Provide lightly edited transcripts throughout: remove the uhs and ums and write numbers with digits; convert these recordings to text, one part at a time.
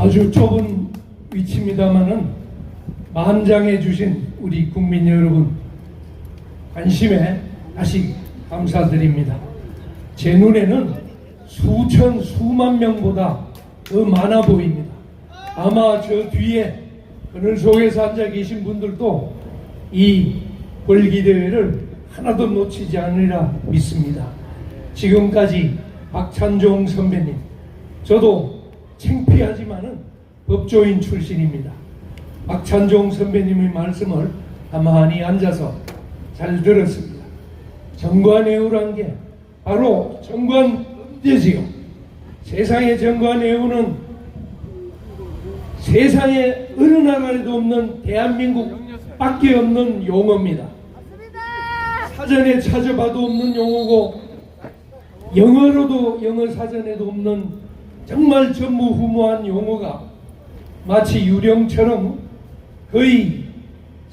아주 좁은 위치입니다마는 만장해 주신 우리 국민 여러분 관심에 다시 감사드립니다. 제 눈에는 수천 수만 명보다 더 많아 보입니다. 아마 저 뒤에 그늘 속에서 앉아 계신 분들도 이 벌기대회를 하나도 놓치지 않으리라 믿습니다. 지금까지 박찬종 선배님, 저도 창피하지만은 법조인 출신입니다. 박찬종 선배님의 말씀을 가만히 앉아서 잘 들었습니다. 정관예우란 게 바로 정관음죄지요. 세상의 정관예우는 세상에 어느 나라에도 없는 대한민국밖에 없는 용어입니다. 사전에 찾아봐도 없는 용어고 영어로도 영어 사전에도 없는 정말 전무후무한 용어가 마치 유령처럼 거의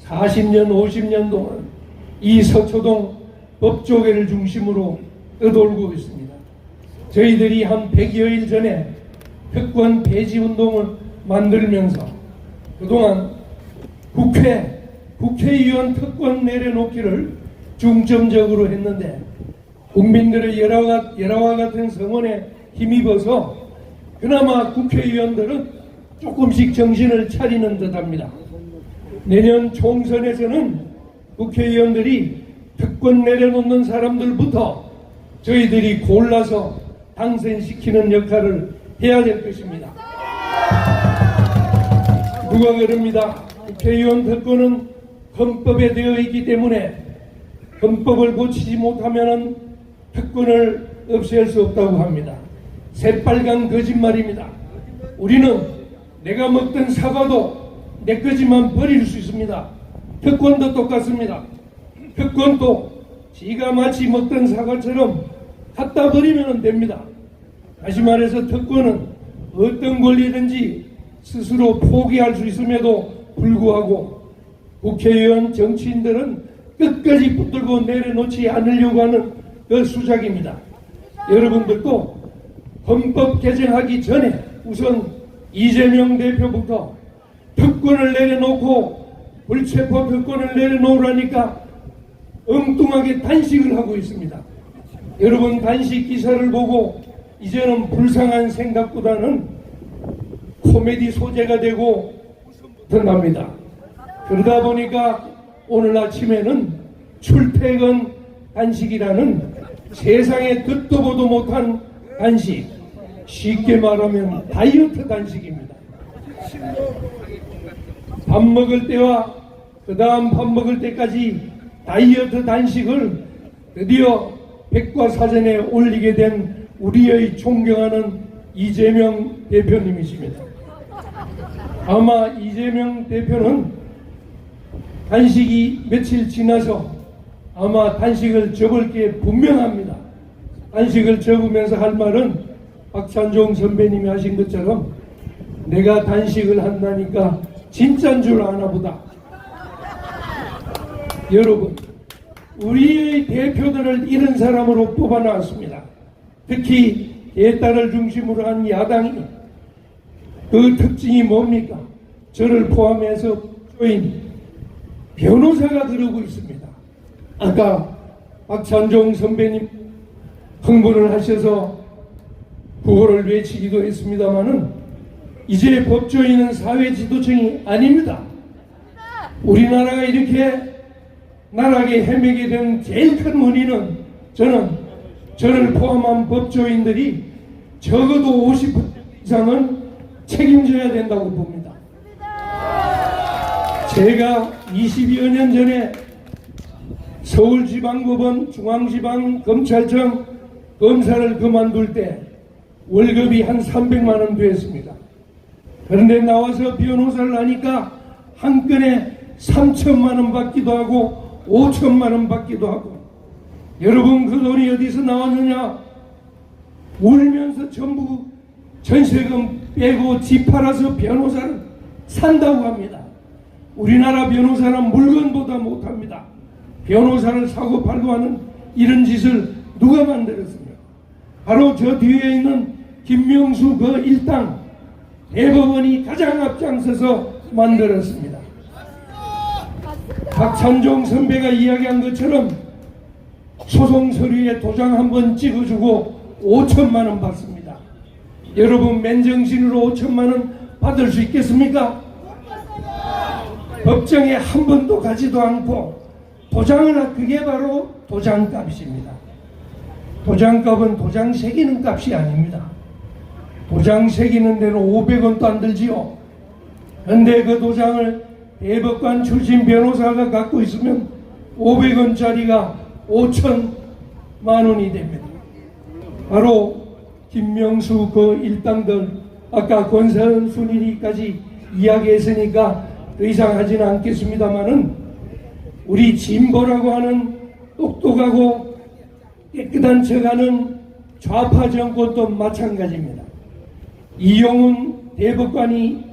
40년 50년 동안 이 서초동 법조계를 중심으로 떠돌고 있습니다. 저희들이 한 100여일 전에 특권 폐지 운동을 만들면서 그동안 국회의원 특권 내려놓기를 중점적으로 했는데 국민들의 열화와 같은 성원에 힘입어서 그나마 국회의원들은 조금씩 정신을 차리는 듯합니다. 내년 총선에서는 국회의원들이 특권 내려놓는 사람들부터 저희들이 골라서 당선시키는 역할을 해야 될 것입니다. 누가 그럽니다. 국회의원 특권은 헌법에 되어 있기 때문에 헌법을 고치지 못하면 특권을 없앨 수 없다고 합니다. 새빨간 거짓말입니다. 우리는 내가 먹던 사과도 내 거지만 버릴 수 있습니다. 특권도 똑같습니다. 특권도 지가 마치 먹던 사과처럼 갖다 버리면 됩니다. 다시 말해서 특권은 어떤 권리든지 스스로 포기할 수 있음에도 불구하고 국회의원 정치인들은 끝까지 붙들고 내려놓지 않으려고 하는 그 수작입니다. 여러분들도 헌법 개정하기 전에 우선 이재명 대표부터 특권을 내려놓고 불체포 특권을 내려놓으라니까 엉뚱하게 단식을 하고 있습니다. 여러분 단식 기사를 보고 이제는 불쌍한 생각보다는 코미디 소재가 되고 든답니다. 그러다 보니까 오늘 아침에는 출퇴근 단식이라는 세상에 듣도 보도 못한 단식, 쉽게 말하면 다이어트 단식입니다. 밥 먹을 때와 그 다음 밥 먹을 때까지 다이어트 단식을 드디어 백과사전에 올리게 된 우리의 존경하는 이재명 대표님이십니다. 아마 이재명 대표는 단식이 며칠 지나서 아마 단식을 접을 게 분명합니다. 단식을 접으면서 할 말은 박찬종 선배님이 하신 것처럼 내가 단식을 한다니까 진짜인 줄 아나 보다. 여러분, 우리의 대표들을 이런 사람으로 뽑아놨습니다. 특히 예딸을 중심으로 한 야당이 그 특징이 뭡니까? 저를 포함해서 조인 변호사가 들어오고 있습니다. 아까 박찬종 선배님 흥분을 하셔서 구호를 외치기도 했습니다마는 이제 법조인은 사회 지도층이 아닙니다. 우리나라가 이렇게 나락에 헤매게 된 제일 큰 원인은 저를 포함한 법조인들이 적어도 50% 이상은 책임져야 된다고 봅니다. 제가 20여 년 전에 서울지방법원 중앙지방검찰청 검사를 그만둘 때 월급이 한 300만 원 됐습니다. 그런데 나와서 변호사를 하니까 한 건에 3천만 원 받기도 하고 5천만 원 받기도 하고. 여러분 그 돈이 어디서 나왔느냐? 울면서 전부 전세금 빼고 집 팔아서 변호사를 산다고 합니다. 우리나라 변호사는 물건보다 못합니다. 변호사를 사고 팔고 하는 이런 짓을 누가 만들었습니까? 바로 저 뒤에 있는 김명수 그 일당 대법원이 가장 앞장서서 만들었습니다. 박찬종 선배가 이야기한 것처럼 소송 서류에 도장 한번 찍어주고 5천만 원 받습니다. 여러분 맨정신으로 5천만 원 받을 수 있겠습니까? 법정에 한 번도 가지도 않고 도장을, 그게 바로 도장값입니다. 도장값은 도장 새기는 값이 아닙니다. 도장 새기는 데는 500원도 안 들지요. 그런데 그 도장을 대법관 출신 변호사가 갖고 있으면 500원짜리가 5천만 원이 됩니다. 바로 김명수 그 일당들, 아까 권사현 순일이까지 이야기했으니까 더 이상 하지는 않겠습니다만은, 우리 진보라고 하는 똑똑하고 깨끗한 척하는 좌파 정권도 마찬가지입니다. 이용훈 대법관이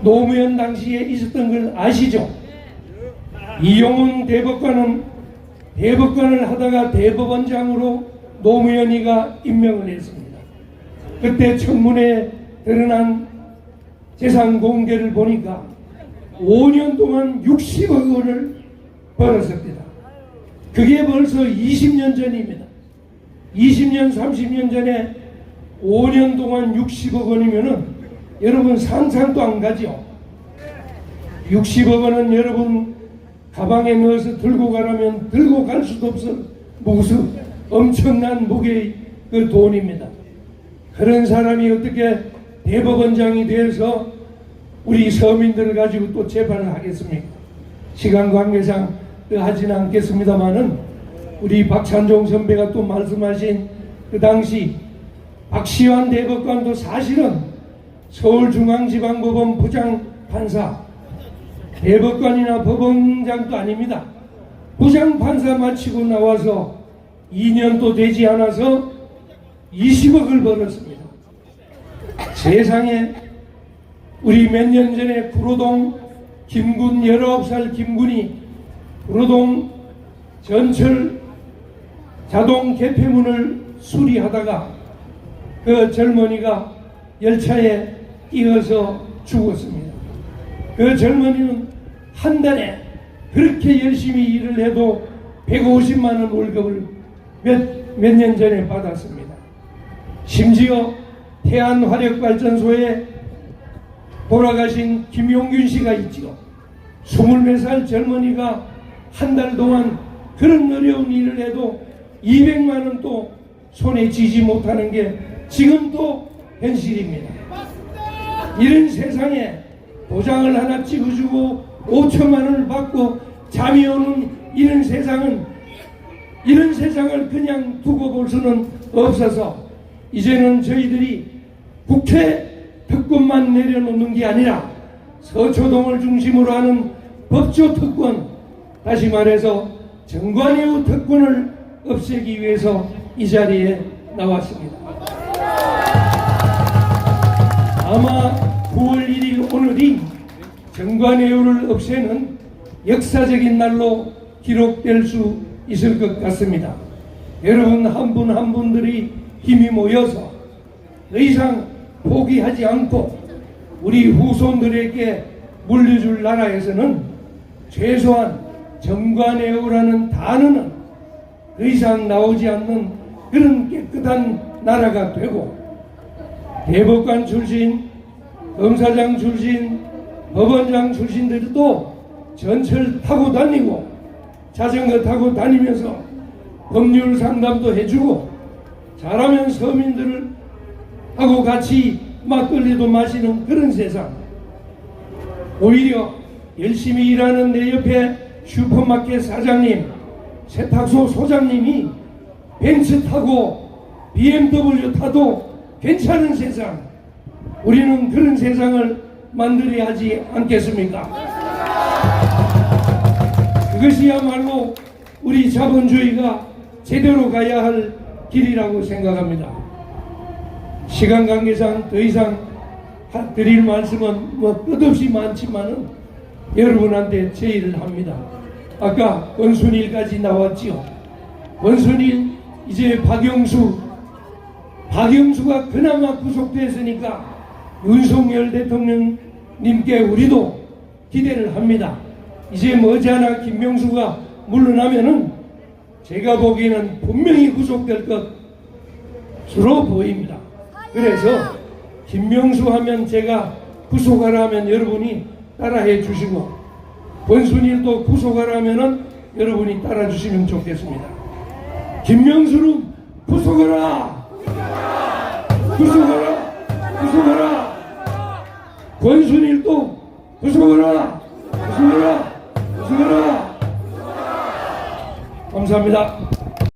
노무현 당시에 있었던 걸 아시죠? 이용훈 대법관은 대법관을 하다가 대법원장으로 노무현이가 임명을 했습니다. 그때 청문회에 드러난 재산 공개를 보니까 5년 동안 60억 원을 벌었습니다. 그게 벌써 20년 전입니다. 20년, 30년 전에 5년 동안 60억 원이면은 여러분 상상도 안 가죠. 60억 원은 여러분 가방에 넣어서 들고 가라면 들고 갈 수도 없어. 무슨 엄청난 무게의 그 돈입니다. 그런 사람이 어떻게 대법원장이 돼서 우리 서민들을 가지고 또 재판을 하겠습니까? 시간 관계상 하지는 않겠습니다만은, 우리 박찬종 선배가 또 말씀하신 그 당시 박시환 대법관도 사실은 서울중앙지방법원 부장판사, 대법관이나 법원장도 아닙니다. 부장판사 마치고 나와서 2년도 되지 않아서 20억을 벌었습니다. 세상에, 우리 몇 년 전에 구로동 김군, 19살 김군이 구로동 전철 자동 개폐문을 수리하다가 그 젊은이가 열차에 끼어서 죽었습니다. 그 젊은이는 한 달에 그렇게 열심히 일을 해도 150만 원 월급을 몇 년 전에 받았습니다. 심지어 태안화력발전소에 돌아가신 김용균 씨가 있지요. 24살 젊은이가 한 달 동안 그런 어려운 일을 해도 200만 원도 손에 쥐지 못하는 게 지금도 현실입니다. 이런 세상에 도장을 하나 찍어주고 5천만 원을 받고 잠이 오는 이런 세상을 그냥 두고 볼 수는 없어서, 이제는 저희들이 국회 특권만 내려놓는 게 아니라 서초동을 중심으로 하는 법조 특권, 다시 말해서 정관예우 특권을 없애기 위해서 이 자리에 나왔습니다. 아마 9월 1일 오늘이 정관예우를 없애는 역사적인 날로 기록될 수 있을 것 같습니다. 여러분 한 분 한 분들이 힘이 모여서 더 이상 포기하지 않고 우리 후손들에게 물려줄 나라에서는 최소한 정관예우라는 단어는 더 이상 나오지 않는 그런 깨끗한 나라가 되고, 대법관 출신, 검사장 출신, 법원장 출신들도 전철 타고 다니고 자전거 타고 다니면서 법률 상담도 해주고, 잘하면 서민들을 하고 같이 막걸리도 마시는 그런 세상. 오히려 열심히 일하는 내 옆에 슈퍼마켓 사장님, 세탁소 소장님이 벤츠 타고 BMW 타도 괜찮은 세상, 우리는 그런 세상을 만들어야 하지 않겠습니까? 그것이야말로 우리 자본주의가 제대로 가야 할 길이라고 생각합니다. 시간 관계상 더 이상 드릴 말씀은 끝없이 많지만은 여러분한테 제의를 합니다. 아까 원순일까지 나왔지요. 원순일, 이제 박영수가 그나마 구속됐으니까 윤석열 대통령님께 우리도 기대를 합니다. 이제 머지않아 김명수가 물러나면은 제가 보기에는 분명히 구속될 것으로 보입니다. 그래서 김명수 하면 제가 구속하라 하면 여러분이 따라해 주시고, 권순일도 구속하라 하면은 여러분이 따라 주시면 좋겠습니다. 김명수는 구속하라! 구속하라! 구속하라! 권순일도 구속하라! 구속하라! 구속하라! 감사합니다.